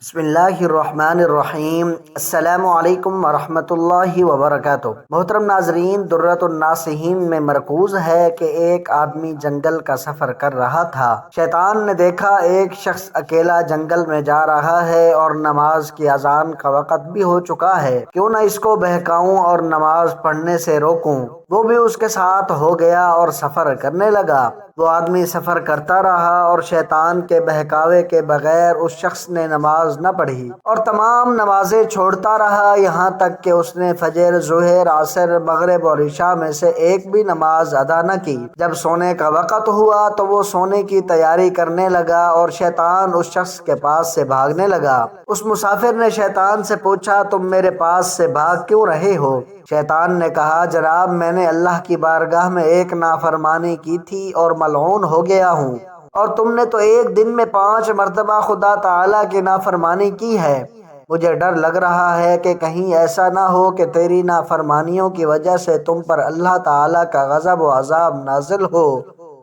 بسم اللہ الرحمن الرحیم۔ السلام علیکم ورحمۃ اللہ وبرکاتہ۔ محترم ناظرین، درۃ الناصحین میں مرکوز ہے کہ ایک آدمی جنگل کا سفر کر رہا تھا۔ شیطان نے دیکھا ایک شخص اکیلا جنگل میں جا رہا ہے اور نماز کی اذان کا وقت بھی ہو چکا ہے، کیوں نہ اس کو بہکاؤں اور نماز پڑھنے سے روکوں۔ وہ بھی اس کے ساتھ ہو گیا اور سفر کرنے لگا۔ وہ آدمی سفر کرتا رہا اور شیطان کے بہکاوے کے بغیر اس شخص نے نماز نہ پڑھی اور تمام نمازیں چھوڑتا رہا، یہاں تک کہ اس نے فجر، ظہر، عصر، مغرب اور عشاء میں سے ایک بھی نماز ادا نہ کی۔ جب سونے کا وقت ہوا تو وہ سونے کی تیاری کرنے لگا اور شیطان اس شخص کے پاس سے بھاگنے لگا۔ اس مسافر نے شیطان سے پوچھا، تم میرے پاس سے بھاگ کیوں رہے ہو؟ شیطان نے کہا، جناب میں نے اللہ کی بارگاہ میں ایک نافرمانی کی تھی اور ملعون ہو گیا ہوں، اور تم نے تو ایک دن میں 5 مرتبہ خدا تعالیٰ کی نافرمانی کی ہے۔ مجھے ڈر لگ رہا ہے کہ کہیں ایسا نہ ہو کہ تیری نافرمانیوں کی وجہ سے تم پر اللہ تعالیٰ کا غضب و عذاب نازل ہو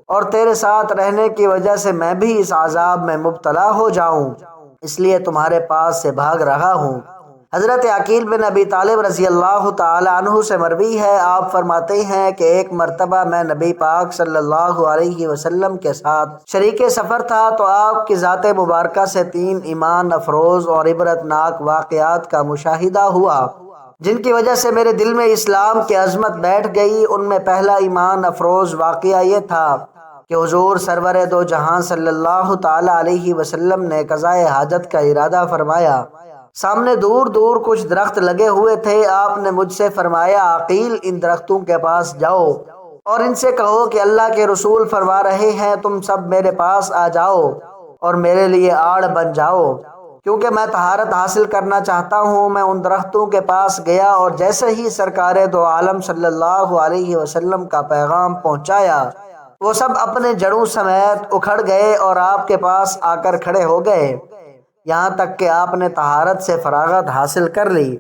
اور تیرے ساتھ رہنے کی وجہ سے میں بھی اس عذاب میں مبتلا ہو جاؤں، اس لیے تمہارے پاس سے بھاگ رہا ہوں۔ حضرت عقیل بن ابی طالب رضی اللہ تعالی عنہ سے مروی ہے، آپ فرماتے ہیں کہ ایک مرتبہ میں نبی پاک صلی اللہ علیہ وسلم کے ساتھ شریک سفر تھا تو آپ کی ذات مبارکہ سے 3 ایمان افروز اور عبرت ناک واقعات کا مشاہدہ ہوا، جن کی وجہ سے میرے دل میں اسلام کی عظمت بیٹھ گئی۔ ان میں پہلا ایمان افروز واقعہ یہ تھا کہ حضور سرور دو جہاں صلی اللہ تعالی علیہ وسلم نے قضاء حاجت کا ارادہ فرمایا۔ سامنے دور دور کچھ درخت لگے ہوئے تھے۔ آپ نے مجھ سے فرمایا، عقیل ان درختوں کے پاس جاؤ اور ان سے کہو کہ اللہ کے رسول فرما رہے ہیں، تم سب میرے پاس آ جاؤ اور میرے لیے آڑ بن جاؤ، کیونکہ میں طہارت حاصل کرنا چاہتا ہوں۔ میں ان درختوں کے پاس گیا اور جیسے ہی سرکار دو عالم صلی اللہ علیہ وسلم کا پیغام پہنچایا، وہ سب اپنے جڑوں سمیت اکھڑ گئے اور آپ کے پاس آ کر کھڑے ہو گئے، یہاں تک کہ آپ نے طہارت سے فراغت حاصل کر لی۔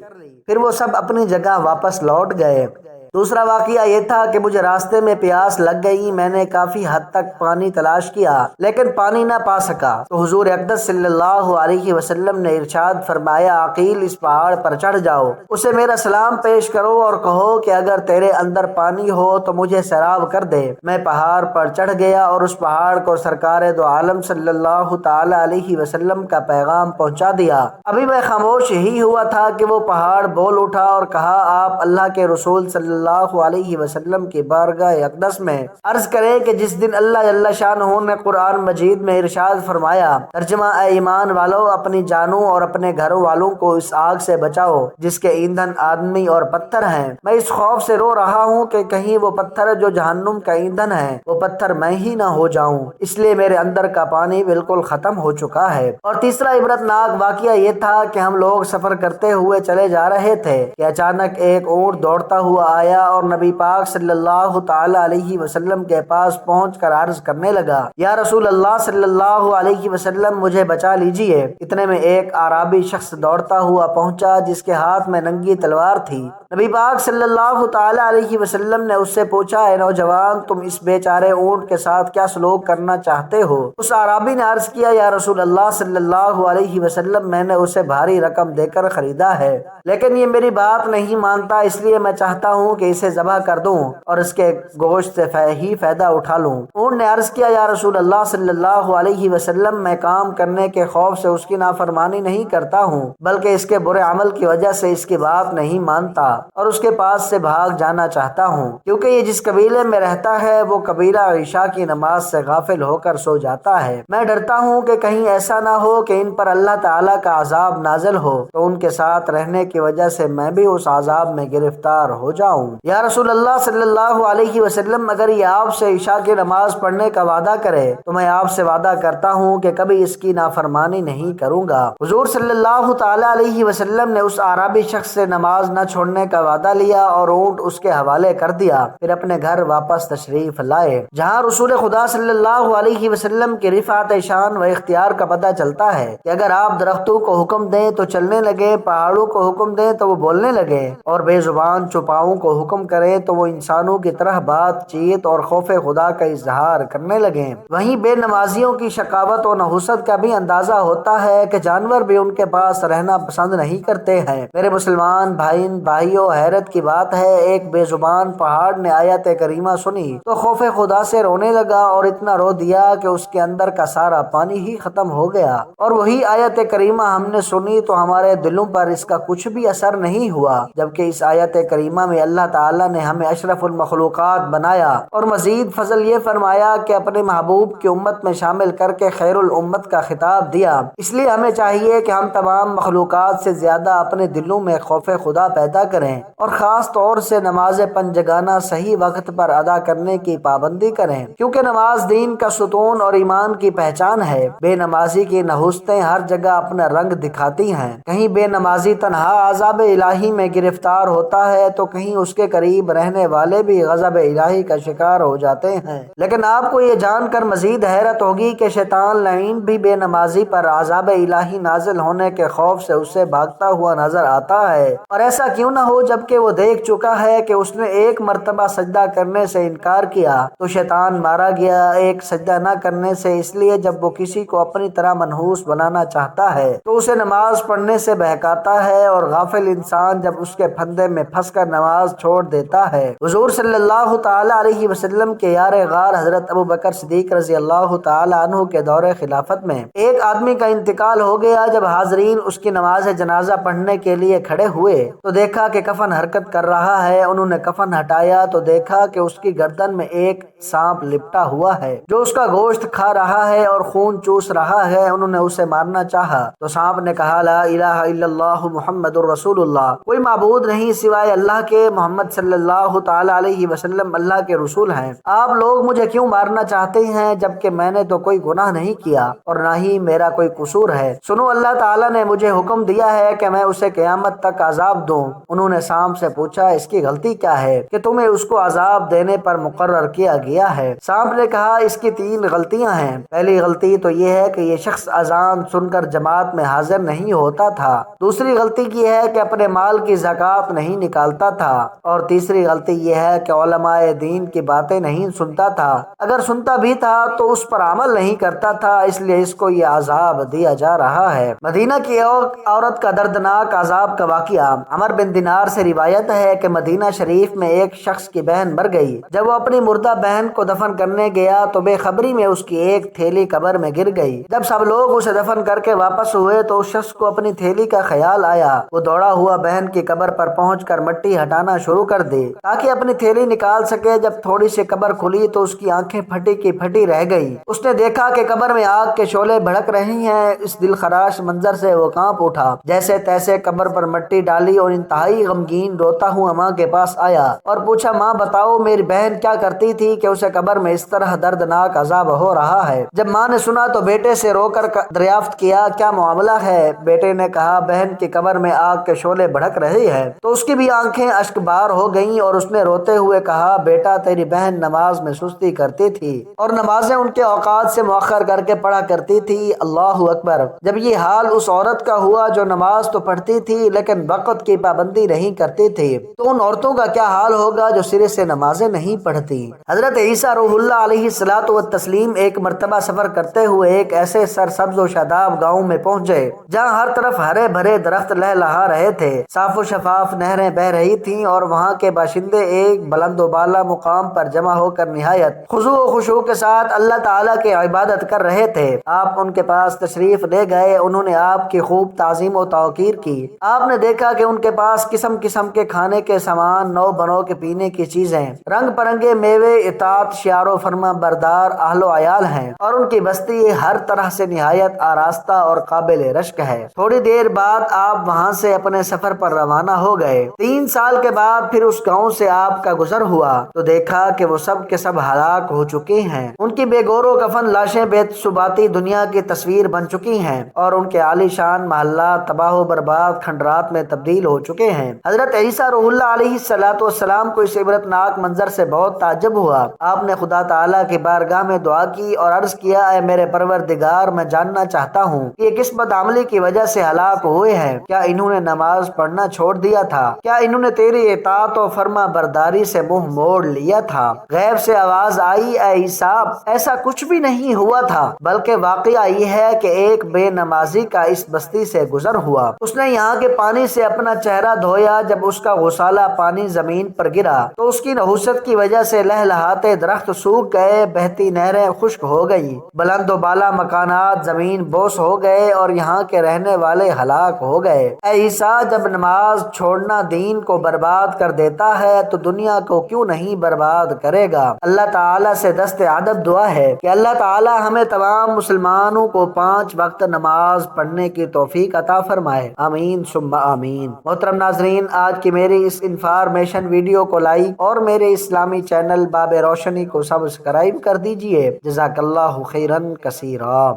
پھر وہ سب اپنی جگہ واپس لوٹ گئے۔ دوسرا واقعہ یہ تھا کہ مجھے راستے میں پیاس لگ گئی، میں نے کافی حد تک پانی تلاش کیا لیکن پانی نہ پا سکا، تو حضور اقدس صلی اللہ علیہ وسلم نے ارشاد فرمایا، عقیل اس پہاڑ پر چڑھ جاؤ، اسے میرا سلام پیش کرو اور کہو کہ اگر تیرے اندر پانی ہو تو مجھے سیراب کر دے۔ میں پہاڑ پر چڑھ گیا اور اس پہاڑ کو سرکار دو عالم صلی اللہ تعالی علیہ وسلم کا پیغام پہنچا دیا۔ ابھی میں خاموش ہی ہوا تھا کہ وہ پہاڑ بول اٹھا اور کہا، آپ اللہ کے رسول صلی اللہ علیہ وسلم کی بارگاہ اقدس میں عرض کریں کہ جس دن اللہ جل شانہ نے قرآن مجید میں ارشاد فرمایا، ترجمہ، اے ایمان والو اپنی جانوں اور اپنے گھر والوں کو اس آگ سے بچاؤ جس کے ایندھن آدمی اور پتھر ہیں، میں اس خوف سے رو رہا ہوں کہ کہیں وہ پتھر جو جہنم کا ایندھن ہے وہ پتھر میں ہی نہ ہو جاؤں، اس لیے میرے اندر کا پانی بالکل ختم ہو چکا ہے۔ اور تیسرا عبرت ناک واقعہ یہ تھا کہ ہم لوگ سفر کرتے ہوئے چلے جا رہے تھے کہ اچانک ایک اونٹ دوڑتا ہوا آیا اور نبی پاک صلی اللہ تعالی علیہ وسلم کے پاس پہنچ کر عرض کرنے لگا، یا رسول اللہ صلی اللہ علیہ وسلم مجھے بچا لیجئے۔ اتنے میں ایک اعرابی شخص دوڑتا ہوا پہنچا جس کے ہاتھ میں ننگی تلوار تھی۔ نبی پاک صلی اللہ تعالی علیہ وسلم نے اس سے پوچھا، اے نوجوان، تم اس بیچارے اونٹ کے ساتھ کیا سلوک کرنا چاہتے ہو؟ اس اعرابی نے عرض کیا، یا رسول اللہ صلی اللہ علیہ وسلم میں نے اسے بھاری رقم دے کر خریدا ہے لیکن یہ میری بات نہیں مانتا، اس لیے میں چاہتا ہوں کہ اسے ذبح کر دوں اور اس کے گوشت سے ہی فائدہ اٹھا لوں۔ اونٹ نے عرض کیا، یا رسول اللہ صلی اللہ علیہ وسلم میں کام کرنے کے خوف سے اس کی نافرمانی نہیں کرتا ہوں بلکہ اس کے برے عمل کی وجہ سے اس کی بات نہیں مانتا اور اس کے پاس سے بھاگ جانا چاہتا ہوں، کیونکہ یہ جس قبیلے میں رہتا ہے وہ قبیلہ عشاء کی نماز سے غافل ہو کر سو جاتا ہے۔ میں ڈرتا ہوں کہ کہیں ایسا نہ ہو کہ ان پر اللہ تعالیٰ کا عذاب نازل ہو تو ان کے ساتھ رہنے کی وجہ سے میں بھی اس عذاب میں گرفتار ہو جاؤں۔ یا رسول اللہ صلی اللہ علیہ وسلم اگر یہ آپ سے عشاء کی نماز پڑھنے کا وعدہ کرے تو میں آپ سے وعدہ کرتا ہوں کہ کبھی اس کی نافرمانی نہیں کروں گا۔ حضور صلی اللہ تعالی علیہ وسلم نے اس اعرابی شخص سے نماز نہ چھوڑنے کا وعدہ لیا اور اونٹ اس کے حوالے کر دیا، پھر اپنے گھر واپس تشریف لائے، جہاں رسول خدا صلی اللہ علیہ وسلم کی رفعت شان و اختیار کا پتہ چلتا ہے کہ اگر آپ درختوں کو حکم دیں تو چلنے لگے، پہاڑوں کو حکم دیں تو وہ بولنے لگے، اور بے زبان چوپاؤں کو حکم کریں تو وہ انسانوں کی طرح بات چیت اور خوف خدا کا اظہار کرنے لگے۔ وہیں بے نمازیوں کی شقاوت و نحوست کا بھی اندازہ ہوتا ہے کہ جانور بھی ان کے پاس رہنا پسند نہیں کرتے ہیں۔ میرے مسلمان بھائیوں، حیرت کی بات ہے، ایک بے زبان پہاڑ نے آیت کریمہ سنی تو خوف خدا سے رونے لگا اور اتنا رو دیا کہ اس کے اندر کا سارا پانی ہی ختم ہو گیا، اور وہی آیت کریمہ ہم نے سنی تو ہمارے دلوں پر اس کا کچھ بھی اثر نہیں ہوا، جبکہ اس آیت کریمہ میں اللہ تعالیٰ نے ہمیں اشرف المخلوقات بنایا اور مزید فضل یہ فرمایا کہ اپنے محبوب کی امت میں شامل کر کے خیر الامت کا خطاب دیا۔ اس لیے ہمیں چاہیے کہ ہم تمام مخلوقات سے زیادہ اپنے دلوں میں خوف خدا پیدا کریں اور خاص طور سے نماز پنجگانہ صحیح وقت پر ادا کرنے کی پابندی کریں، کیونکہ نماز دین کا ستون اور ایمان کی پہچان ہے۔ بے نمازی کی نحوستیں ہر جگہ اپنا رنگ دکھاتی ہیں، کہیں بے نمازی تنہا عذاب الہی میں گرفتار ہوتا ہے تو کہیں اس کے قریب رہنے والے بھی غضب الہی کا شکار ہو جاتے ہیں۔ لیکن آپ کو یہ جان کر مزید حیرت ہوگی کہ شیطان لعین بھی بے نمازی پر عذاب الہی نازل ہونے کے خوف سے اسے بھاگتا ہوا نظر آتا ہے، اور ایسا کیوں نہ ہو جبکہ وہ دیکھ چکا ہے کہ اس نے ایک مرتبہ سجدہ کرنے سے انکار کیا تو شیطان مارا گیا ایک سجدہ نہ کرنے سے، اس لیے جب وہ کسی کو اپنی طرح منحوس بنانا چاہتا ہے تو اسے نماز پڑھنے سے بہکاتا ہے، اور غافل انسان جب اس کے پھندے میں پھنس کر نماز چھوڑ دیتا ہے۔ حضور صلی اللہ تعالی علیہ وسلم کے یار غار حضرت ابو بکر صدیق رضی اللہ تعالی عنہ کے دور خلافت میں ایک آدمی کا انتقال ہو گیا۔ جب حاضرین اس کی نماز جنازہ پڑھنے کے لیے کھڑے ہوئے تو دیکھا کہ کفن حرکت کر رہا ہے۔ انہوں نے کفن ہٹایا تو دیکھا کہ اس کی گردن میں ایک سانپ لپٹا ہوا ہے جو اس کا گوشت کھا رہا ہے اور خون چوس رہا ہے۔ انہوں نے اسے مارنا چاہا تو سانپ نے کہا، لا الہ الا اللہ محمد الرسول اللہ، کوئی معبود نہیں سوائے اللہ کے، محمد صلی اللہ تعالی علیہ وسلم اللہ کے رسول ہیں، آپ لوگ مجھے کیوں مارنا چاہتے ہیں جبکہ میں نے تو کوئی گناہ نہیں کیا اور نہ ہی میرا کوئی قصور ہے؟ سنو، اللہ تعالیٰ نے مجھے حکم دیا ہے کہ میں اسے قیامت تک عذاب دوں۔ انہوں نے سانپ سے پوچھا، اس کی غلطی کیا ہے کہ تمہیں اس کو عذاب دینے پر مقرر کیا گیا ہے؟ سانپ نے کہا، اس کی 3 غلطیاں ہیں۔ پہلی غلطی تو یہ ہے کہ یہ شخص اذان سن کر جماعت میں حاضر نہیں ہوتا تھا، دوسری غلطی یہ ہے کہ اپنے مال کی زکوٰۃ نہیں نکالتا تھا، اور تیسری غلطی یہ ہے کہ علماء دین کی باتیں نہیں سنتا تھا، اگر سنتا بھی تھا تو اس پر عمل نہیں کرتا تھا، اس لیے اس کو یہ عذاب دیا جا رہا ہے۔ مدینہ کی عورت کا دردناک عذاب کا واقعہ۔ عمر بن دینار سے روایت ہے کہ مدینہ شریف میں ایک شخص کی بہن مر گئی۔ جب وہ اپنی مردہ بہن کو دفن کرنے گیا تو بے خبری میں اس کی ایک تھیلی قبر میں گر گئی۔ جب سب لوگ اسے دفن کر کے واپس ہوئے تو اس شخص کو اپنی تھیلی کا خیال آیا۔ وہ دوڑا ہوا بہن کی قبر پر پہنچ کر مٹی ہٹانا شروع کر دی تاکہ اپنی تھیلی نکال سکے۔ جب تھوڑی سی قبر کھلی تو اس کی آنکھیں پھٹی کی پھٹی رہ گئی۔ اس نے دیکھا کہ قبر میں آگ کے شعلے بھڑک رہی ہیں۔ اس دلخراش منظر سے وہ کانپ اٹھا، جیسے تیسے قبر پر مٹی ڈالی اور انتہائی غمگین روتا ہوا ماں کے پاس آیا اور پوچھا، ماں بتاؤ میری بہن کیا کرتی تھی کہ اسے قبر میں اس طرح دردناک عذاب ہو رہا ہے؟ جب ماں نے سنا تو بیٹے سے رو کر دریافت کیا، کیا معاملہ ہے؟ بیٹے نے کہا، بہن کی قبر میں آگ کے شعلے بھڑک رہے ہیں۔ تو اس کی بھی آنکھیں اشک بار ہو گئیں اور اس نے روتے ہوئے کہا، بیٹا تیری بہن نماز میں سستی کرتی تھی اور نمازیں ان کے اوقات سے مؤخر کر کے پڑھا کرتی تھی۔ اللہ اکبر۔ جب یہ حال اس عورت کا ہوا جو نماز تو پڑھتی تھی لیکن وقت کی پابندی نہیں کرتی تھی، تو ان عورتوں کا کیا حال ہوگا جو سرے سے نمازیں نہیں پڑھتی؟ حضرت عیسیٰ روح اللہ علیہ الصلوۃ والتسلیم ایک مرتبہ سفر کرتے ہوئے ایک ایسے سرسبز و شاداب گاؤں میں پہنچے جہاں ہر طرف ہرے بھرے درخت لہلہا رہے تھے، صاف و شفاف نہریں بہ رہی تھیں اور وہاں کے باشندے ایک بلند و بالا مقام پر جمع ہو کر نہایت خضوع و خشوع کے ساتھ اللہ تعالیٰ کی عبادت کر رہے تھے۔ آپ ان کے پاس تشریف لے گئے، انہوں نے آپ کی خوب تعظیم و توقیر کی۔ آپ نے دیکھا کہ ان کے پاس قسم قسم کے کھانے کے سامان، نو بنو کے پینے کی چیزیں، رنگ برنگے میوے، اطاعت شیار و فرما بردار اہل و عیال ہیں، اور ان کی بستی ہر طرح سے نہایت آراستہ اور قابل رشک ہے۔ تھوڑی دیر بعد آپ وہاں سے اپنے سفر پر روانہ ہو گئے۔ 3 سال کے بعد پھر اس گاؤں سے آپ کا گزر ہوا تو دیکھا کہ وہ سب کے سب ہلاک ہو چکے ہیں، ان کی بے گور و کفن لاشیں بے ثباتی دنیا کی تصویر بن چکی ہیں اور ان کے عالی شان محلات تباہ و برباد کھنڈرات میں تبدیل ہو چکے ہیں۔ حضرت عیسیٰ روح اللہ علیہ الصلوۃ والسلام کو اس عبرتناک منظر سے بہت تعجب ہوا۔ آپ نے خدا تعالیٰ کی بارگاہ میں دعا کی اور عرض کیا، اے میرے پروردگار، میں جاننا چاہتا ہوں کہ یہ کس بدعملی کی وجہ سے ہلاک ہوئے ہیں۔ کیا انہوں نے نماز پڑھنا چھوڑ دیا تھا؟ کیا انہوں نے تیری اطاعت و فرما برداری سے منہ موڑ لیا تھا؟ غیب سے آواز آئی، اے عیسیٰ، ایسا کچھ بھی نہیں ہوا تھا، بلکہ واقعہ یہ ہے کہ ایک بے نمازی کا اس بستی سے گزر ہوا۔ اس نے یہاں کے پانی سے اپنا چہرہ دھویا، جب اس کا غسالہ پانی زمین پر گرا تو اس کی نحوست کی وجہ سے لہلہاتے درخت سوکھ گئے، بہتی نہریں خشک ہو گئی، بلند و بالا مکانات زمین بوس ہو گئے اور یہاں کے رہنے والے ہلاک ہو گئے۔ اے عیسیٰ، جب نماز چھوڑنا دین کو برباد کر دیتا ہے تو دنیا کو کیوں نہیں برباد کرے گا؟ اللہ تعالیٰ سے دست ادب دعا ہے کہ اللہ تعالیٰ ہمیں تمام مسلمانوں کو 5 وقت نماز پڑھنے کی توفیق عطا فرمائے، آمین ثم آمین۔ محترم ناظرین، آج کی میری اس انفارمیشن ویڈیو کو لائک اور میرے اسلامی چینل باب روشنی کو سبسکرائب کر دیجئے۔ جزاک اللہ خیرن کثیرا۔